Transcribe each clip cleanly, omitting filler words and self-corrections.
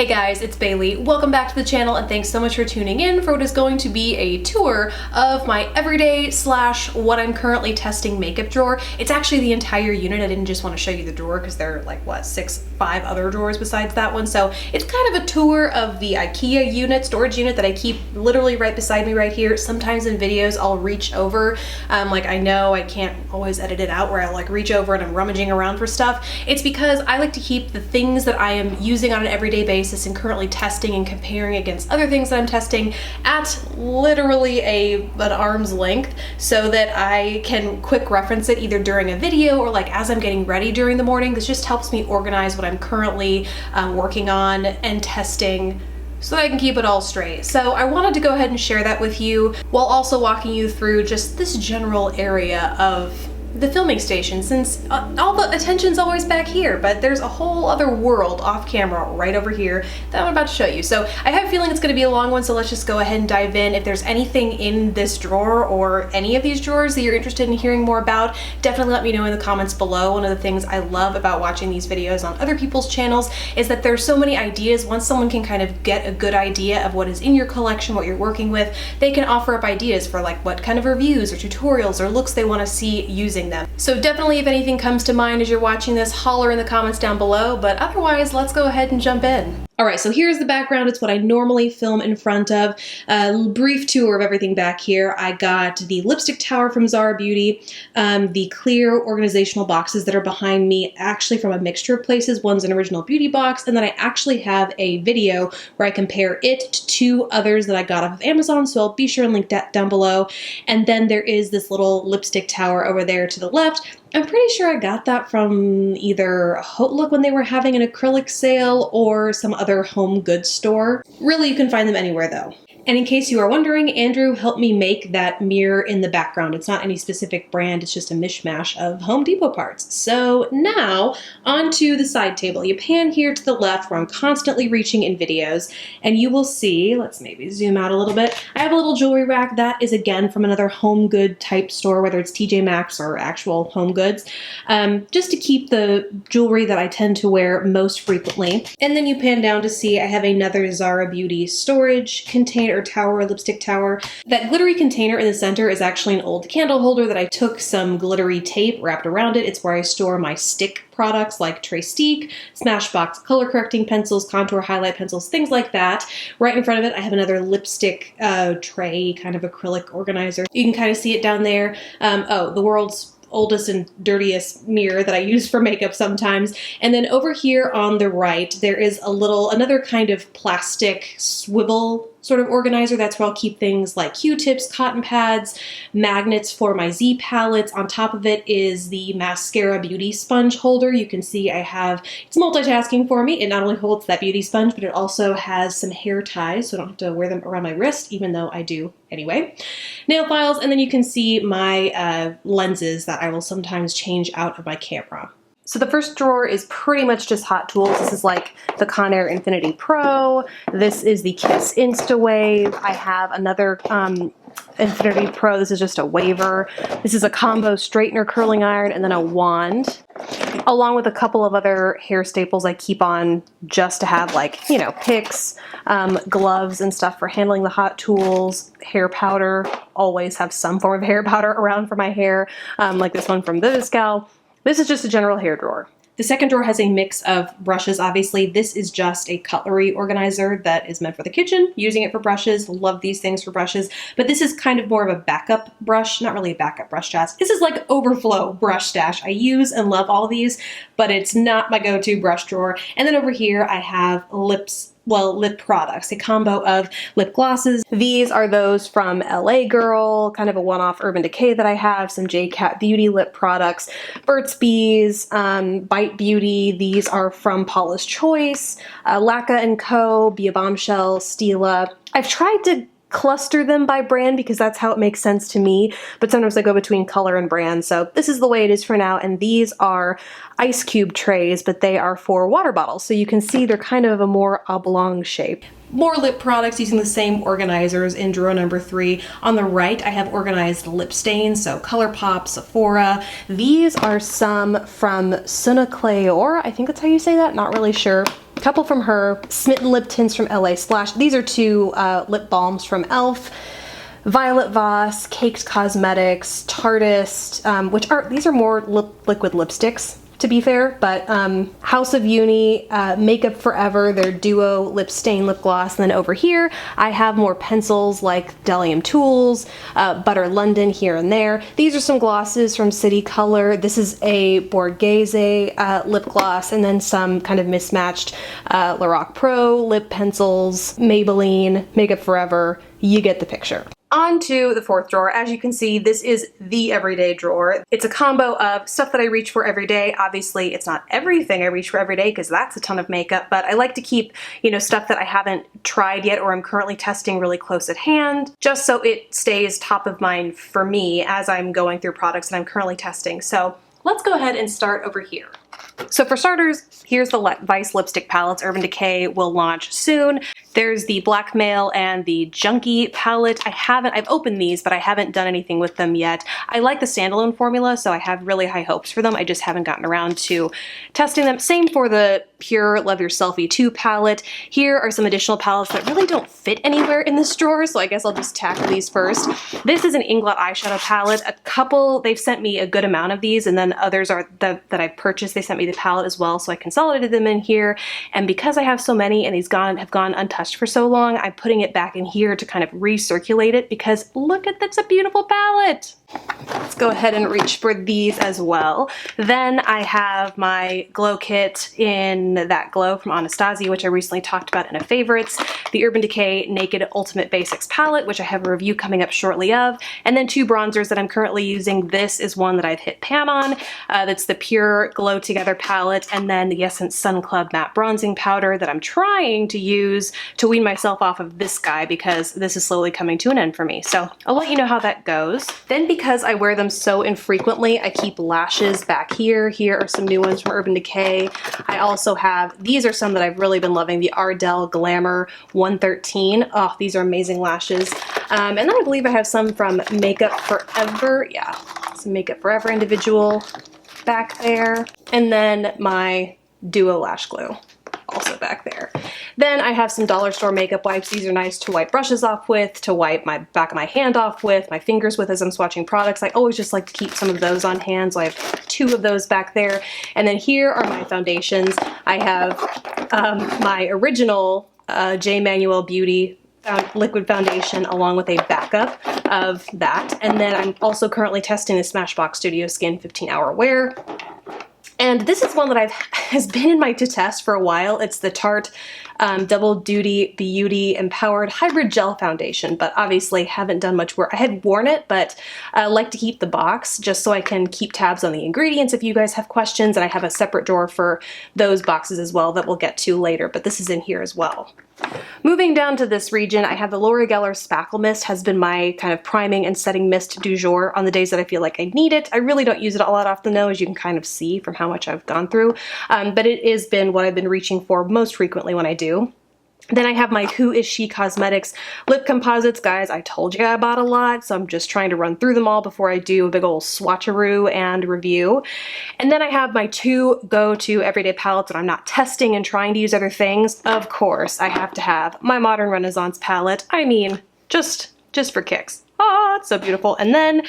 Hey guys, it's Bailey. Welcome back to the channel and thanks so much for tuning in for what is going to be a tour of my everyday slash what I'm currently testing makeup drawer. It's actually the entire unit. I didn't just want to show you the drawer because there are like, what, five other drawers besides that one. So it's kind of a tour of the IKEA unit, storage unit that I keep literally right beside me right here. Sometimes in videos I'll reach over, like I know I can't always edit it out where I like reach over and I'm rummaging around for stuff. It's because I like to keep the things that I am using on an everyday basis and currently testing and comparing against other things that I'm testing at literally an arm's length so that I can quick reference it either during a video or like as I'm getting ready during the morning. This just helps me organize what I'm currently working on and testing so that I can keep it all straight. So I wanted to go ahead and share that with you while also walking you through just this general area of the filming station, since all the attention's always back here, but there's a whole other world off camera right over here that I'm about to show you. So I have a feeling it's going to be a long one, so let's just go ahead and dive in. If there's anything in this drawer or any of these drawers that you're interested in hearing more about, definitely let me know in the comments below. One of the things I love about watching these videos on other people's channels is that there's so many ideas. Once someone can kind of get a good idea of what is in your collection, what you're working with, they can offer up ideas for like what kind of reviews or tutorials or looks they want to see using them. So definitely if anything comes to mind as you're watching this, holler in the comments down below, but otherwise let's go ahead and jump in. All right, so here's the background. It's what I normally film in front of. A brief tour of everything back here. I got the lipstick tower from Zara Beauty, the clear organizational boxes that are behind me, actually from a mixture of places. One's an original beauty box, and then I actually have a video where I compare it to two others that I got off of Amazon, so I'll be sure and link that down below. And then there is this little lipstick tower over there to the left. I'm pretty sure I got that from either Haute Look when they were having an acrylic sale or some other home goods store. Really, you can find them anywhere though. And in case you are wondering, Andrew helped me make that mirror in the background. It's not any specific brand, it's just a mishmash of Home Depot parts. So now, onto the side table. You pan here to the left where I'm constantly reaching in videos, and you will see, let's maybe zoom out a little bit, I have a little jewelry rack. That is again from another home good type store, whether it's TJ Maxx or actual Home Goods, just to keep the jewelry that I tend to wear most frequently. And then you pan down to see I have another Zara Beauty storage container, tower, lipstick tower. That glittery container in the center is actually an old candle holder that I took some glittery tape wrapped around it. It's where I store my stick products like Trestique, Smashbox color correcting pencils, contour highlight pencils, things like that. Right in front of it, I have another lipstick tray, kind of acrylic organizer. You can kind of see it down there. Oh, the world's oldest and dirtiest mirror that I use for makeup sometimes. And then over here on the right, there is another kind of plastic swivel sort of organizer. That's where I'll keep things like Q-tips, cotton pads, magnets for my Z palettes. On top of it is the mascara beauty sponge holder. You can see it's multitasking for me. It not only holds that beauty sponge, but it also has some hair ties, so I don't have to wear them around my wrist, even though I do anyway. Nail files, and then you can see my lenses that I will sometimes change out of my camera. So the first drawer is pretty much just hot tools. This is like the Conair Infinity Pro. This is the Kiss InstaWave. I have another Infinity Pro. This is just a waver. This is a combo straightener curling iron and then a wand, along with a couple of other hair staples I keep on just to have, like, you know, picks, gloves and stuff for handling the hot tools, hair powder. Always have some form of hair powder around for my hair, like this one from Viviscal. This is just a general hair drawer. The second drawer has a mix of brushes, obviously. This is just a cutlery organizer that is meant for the kitchen, using it for brushes. Love these things for brushes. But this is kind of more of a backup brush, not really a backup brush stash. This is like overflow brush stash. I use and love all of these, but it's not my go-to brush drawer. And then over here I have lip products, a combo of lip glosses. These are those from LA Girl, kind of a one-off Urban Decay that I have, some JCat Beauty lip products, Burt's Bees, Bite Beauty. These are from Paula's Choice, Lacquer & Co., Be a Bombshell, Stila. I've tried to cluster them by brand because that's how it makes sense to me, but sometimes I go between color and brand, so this is the way it is for now. And these are ice cube trays, but they are for water bottles, so you can see they're kind of a more oblong shape. More lip products using the same organizers in drawer number 3. On the right, I have organized lip stains, so ColourPop, Sephora. These are some from Sunacleor, I think that's how you say that, not really sure. A couple from her, Smitten Lip Tints from LA Splash. These are two lip balms from e.l.f. Violet Voss, Caked Cosmetics, Tartist, these are more liquid lipsticks, to be fair, but House of Uni, Makeup Forever, their Duo Lip Stain Lip Gloss, and then over here I have more pencils like Delium Tools, Butter London here and there. These are some glosses from City Color. This is a Borghese lip gloss, and then some kind of mismatched Lorac Pro lip pencils, Maybelline, Makeup Forever. You get the picture. On to the fourth drawer. As you can see, this is the everyday drawer. It's a combo of stuff that I reach for every day. Obviously, it's not everything I reach for every day because that's a ton of makeup, but I like to keep, you know, stuff that I haven't tried yet or I'm currently testing really close at hand, just so it stays top of mind for me as I'm going through products that I'm currently testing. So let's go ahead and start over here. So for starters, here's the Vice lipstick palettes. Urban Decay will launch soon. There's the Blackmail and the Junkie palette. I've opened these, but I haven't done anything with them yet. I like the standalone formula, so I have really high hopes for them. I just haven't gotten around to testing them. Same for the Pure Love Your Selfie 2 palette. Here are some additional palettes that really don't fit anywhere in this drawer, so I guess I'll just tackle these first. This is an Inglot eyeshadow palette. They've sent me a good amount of these, and then others are that I've purchased, they sent me the palette as well, so I consolidated them in here. And because I have so many and these have gone untouched for so long, I'm putting it back in here to kind of recirculate it because look at that's a beautiful palette. Let's go ahead and reach for these as well. Then I have my glow kit in That Glow from Anastasia, which I recently talked about in a favorites. The Urban Decay Naked Ultimate Basics palette, which I have a review coming up shortly of. And then two bronzers that I'm currently using. This is one that I've hit pan on. That's the Pure Glow Together palette, and then the Essence Sun Club Matte Bronzing Powder that I'm trying to use to wean myself off of this guy because this is slowly coming to an end for me. So I'll let you know how that goes. Then because I wear them so infrequently, I keep lashes back here. Here are some new ones from Urban Decay. I also have, these are some that I've really been loving, the Ardell Glamour 113. Oh, these are amazing lashes. And then I believe I have some from Makeup Forever. Yeah, some Makeup Forever individual back there. And then my Duo Lash Glue also back there. Then I have some dollar store makeup wipes. These are nice to wipe brushes off with, to wipe my back of my hand off with, my fingers with as I'm swatching products. I always just like to keep some of those on hand, so I have two of those back there. And then here are my foundations. I have my original J. Manuel Beauty liquid foundation along with a backup of that. And then I'm also currently testing the Smashbox Studio Skin 15-Hour Wear. And this is one that has been in my to test for a while. It's the Tarte Double Duty Beauty Empowered Hybrid Gel Foundation, but obviously haven't done much work. I had worn it, but I like to keep the box just so I can keep tabs on the ingredients if you guys have questions, and I have a separate drawer for those boxes as well that we'll get to later, but this is in here as well. Moving down to this region, I have the Laura Geller Spackle Mist, has been my kind of priming and setting mist du jour on the days that I feel like I need it. I really don't use it a lot off the nose, you can kind of see from how much I've gone through, but it has been what I've been reaching for most frequently when I do. Then I have my Who Is She Cosmetics lip composites. Guys, I told you I bought a lot, so I'm just trying to run through them all before I do a big old swatcheroo and review. And then I have my two go-to everyday palettes that I'm not testing and trying to use other things. Of course, I have to have my Modern Renaissance palette. I mean, just for kicks. Ah, it's so beautiful. And then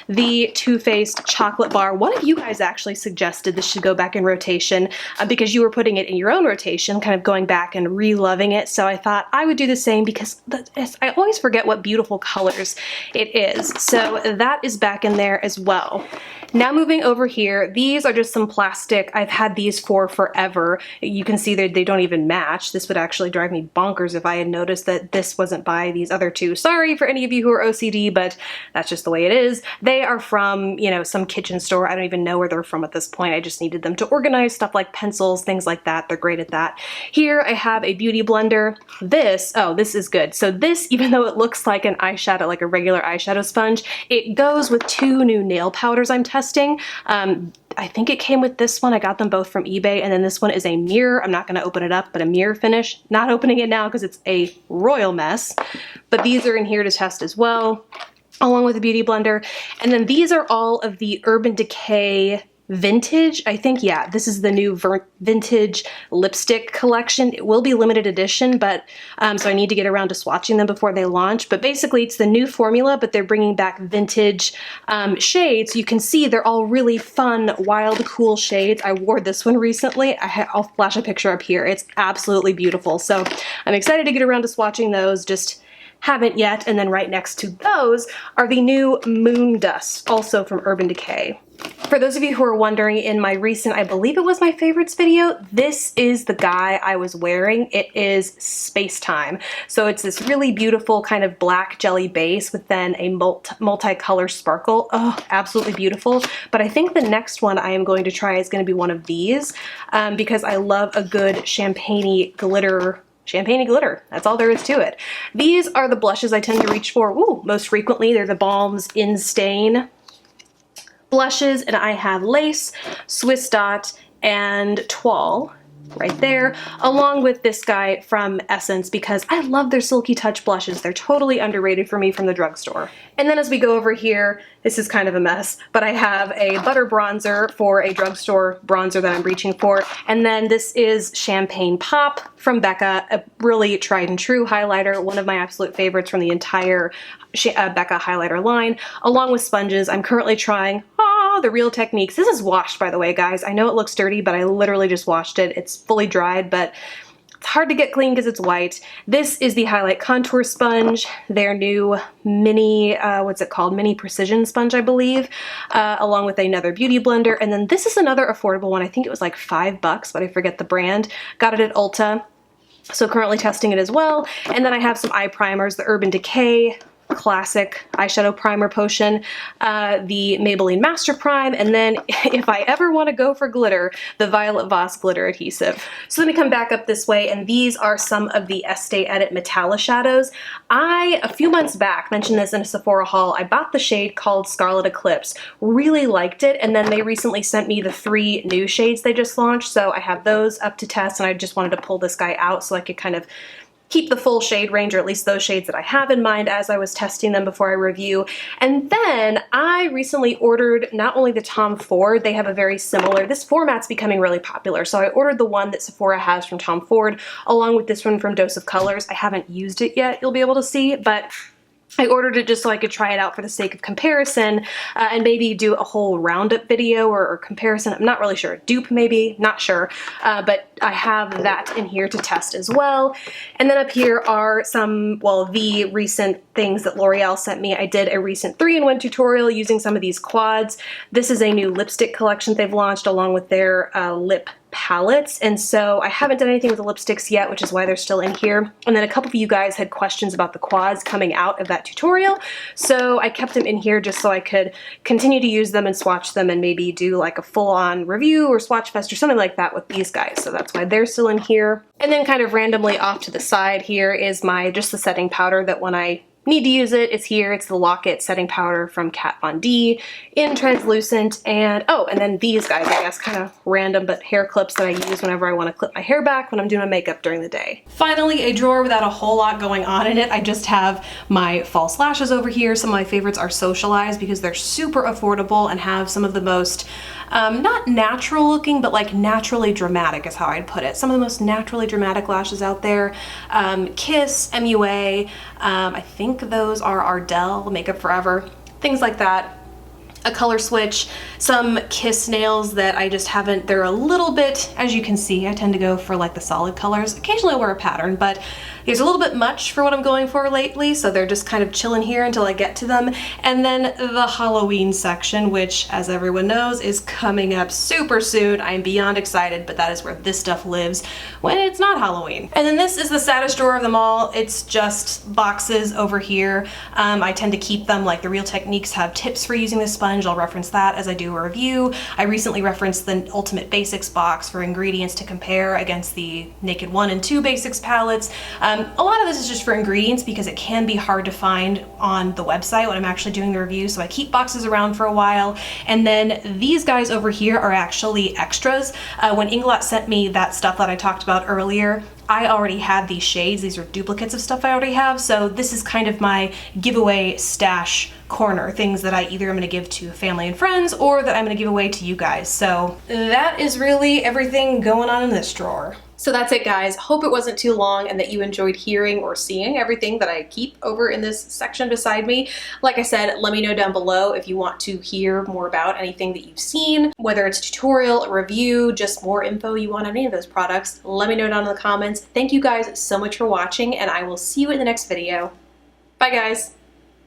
the Too Faced chocolate bar. One of you guys actually suggested this should go back in rotation because you were putting it in your own rotation, kind of going back and re-loving it. So I thought I would do the same because I always forget what beautiful colors it is. So that is back in there as well. Now moving over here, these are just some plastic. I've had these for forever. You can see they don't even match. This would actually drive me bonkers if I had noticed that this wasn't by these other two. Sorry for any of you who are OCD, but that's just the way it is. They are from, you know, some kitchen store. I don't even know where they're from at this point. I just needed them to organize stuff like pencils, things like that. They're great at that. Here I have a beauty blender. This is good. So this, even though it looks like an eyeshadow, like a regular eyeshadow sponge, it goes with two new nail powders I'm testing. I think it came with this one. I got them both from eBay, and then this one is a mirror. I'm not going to open it up, but a mirror finish. Not opening it now because it's a royal mess, but these are in here to test as well, along with the beauty blender. And then these are all of the Urban Decay vintage, I think, yeah, this is the new vintage lipstick collection. It will be limited edition, but so I need to get around to swatching them before they launch. But basically it's the new formula, but they're bringing back vintage shades. You can see they're all really fun, wild, cool shades. I wore this one recently. I'll flash a picture up here. It's absolutely beautiful. So I'm excited to get around to swatching those. Just haven't yet. And then right next to those are the new Moon Dust, also from Urban Decay. For those of you who are wondering, in my recent, I believe it was my favorites video, this is the guy I was wearing. It is Space Time. So it's this really beautiful kind of black jelly base with then a multicolor sparkle. Oh, absolutely beautiful. But I think the next one I am going to try is going to be one of these because I love a good champagne-y glitter. Champagne-y glitter. That's all there is to it. These are the blushes I tend to reach for most frequently. They're the Balm's In Stain blushes, and I have Lace, Swiss Dot, and Toile right there, along with this guy from Essence because I love their Silky Touch blushes. They're totally underrated for me from the drugstore. And then as we go over here, this is kind of a mess, but I have a butter bronzer for a drugstore bronzer that I'm reaching for. And then this is Champagne Pop from Becca, a really tried and true highlighter, one of my absolute favorites from the entire Becca highlighter line, along with sponges. I'm currently trying the Real Techniques. This is washed, by the way, guys. I know it looks dirty, but I literally just washed it. It's fully dried, but it's hard to get clean because it's white. This is the Highlight Contour Sponge, their new mini, what's it called? Mini Precision Sponge, I believe, along with another beauty blender. And then this is another affordable one. I think it was like $5, but I forget the brand. Got it at Ulta. So currently testing it as well. And then I have some eye primers, the Urban Decay classic eyeshadow primer potion, the Maybelline Master Prime, and then if I ever want to go for glitter, the Violet Voss glitter adhesive. So let me come back up this way, and these are some of the Estee Edit Metallic shadows. A few months back, mentioned this in a Sephora haul, I bought the shade called Scarlet Eclipse, really liked it, and then they recently sent me the 3 new shades they just launched, so I have those up to test, and I just wanted to pull this guy out so I could kind of keep the full shade range, or at least those shades that I have in mind as I was testing them before I review. And then I recently ordered not only the Tom Ford, they have a very similar, this format's becoming really popular, so I ordered the one that Sephora has from Tom Ford, along with this one from Dose of Colors. I haven't used it yet, you'll be able to see, but I ordered it just so I could try it out for the sake of comparison and maybe do a whole roundup video or comparison. I'm not really sure. Dupe maybe, not sure. But I have that in here to test as well. And then up here are some, well, the recent things that L'Oreal sent me. I did a recent 3-in-1 tutorial using some of these quads. This is a new lipstick collection they've launched along with their lip palettes, and so I haven't done anything with the lipsticks yet, which is why they're still in here. And then a couple of you guys had questions about the quads coming out of that tutorial, so I kept them in here just so I could continue to use them and swatch them and maybe do like a full-on review or swatch fest or something like that with these guys, so that's why they're still in here. And then kind of randomly off to the side here is just the setting powder that when I need to use it, it's here. It's the Lock-It setting powder from Kat Von D in translucent, and oh, and then these guys, I guess, kind of random, but hair clips that I use whenever I want to clip my hair back when I'm doing my makeup during the day. Finally, a drawer without a whole lot going on in it. I just have my false lashes over here. Some of my favorites are Socialized because they're super affordable and have some of the most not natural looking, but like naturally dramatic is how I'd put it. Some of the most naturally dramatic lashes out there. Kiss, MUA, I think those are Ardell, Makeup Forever, things like that. A color switch, some Kiss nails that I just haven't, they're a little bit, as you can see, I tend to go for like the solid colors. Occasionally I wear a pattern, but these are a little bit much for what I'm going for lately, so they're just kind of chilling here until I get to them. And then the Halloween section, which, as everyone knows, is coming up super soon. I am beyond excited, but that is where this stuff lives when it's not Halloween. And then this is the saddest drawer of them all. It's just boxes over here. I tend to keep them, like the Real Techniques have tips for using this sponge. I'll reference that as I do a review. I recently referenced the Ultimate Basics box for ingredients to compare against the Naked 1 and 2 Basics palettes. A lot of this is just for ingredients because it can be hard to find on the website when I'm actually doing the review, so I keep boxes around for a while. And then these guys over here are actually extras. When Inglot sent me that stuff that I talked about earlier, I already had these shades. These are duplicates of stuff I already have, so this is kind of my giveaway stash corner, things that I either am going to give to family and friends or that I'm going to give away to you guys. So that is really everything going on in this drawer. So that's it, guys. Hope it wasn't too long and that you enjoyed hearing or seeing everything that I keep over in this section beside me. Like I said, let me know down below if you want to hear more about anything that you've seen, whether it's a tutorial, a review, just more info you want on any of those products. Let me know down in the comments. Thank you guys so much for watching, and I will see you in the next video. Bye, guys.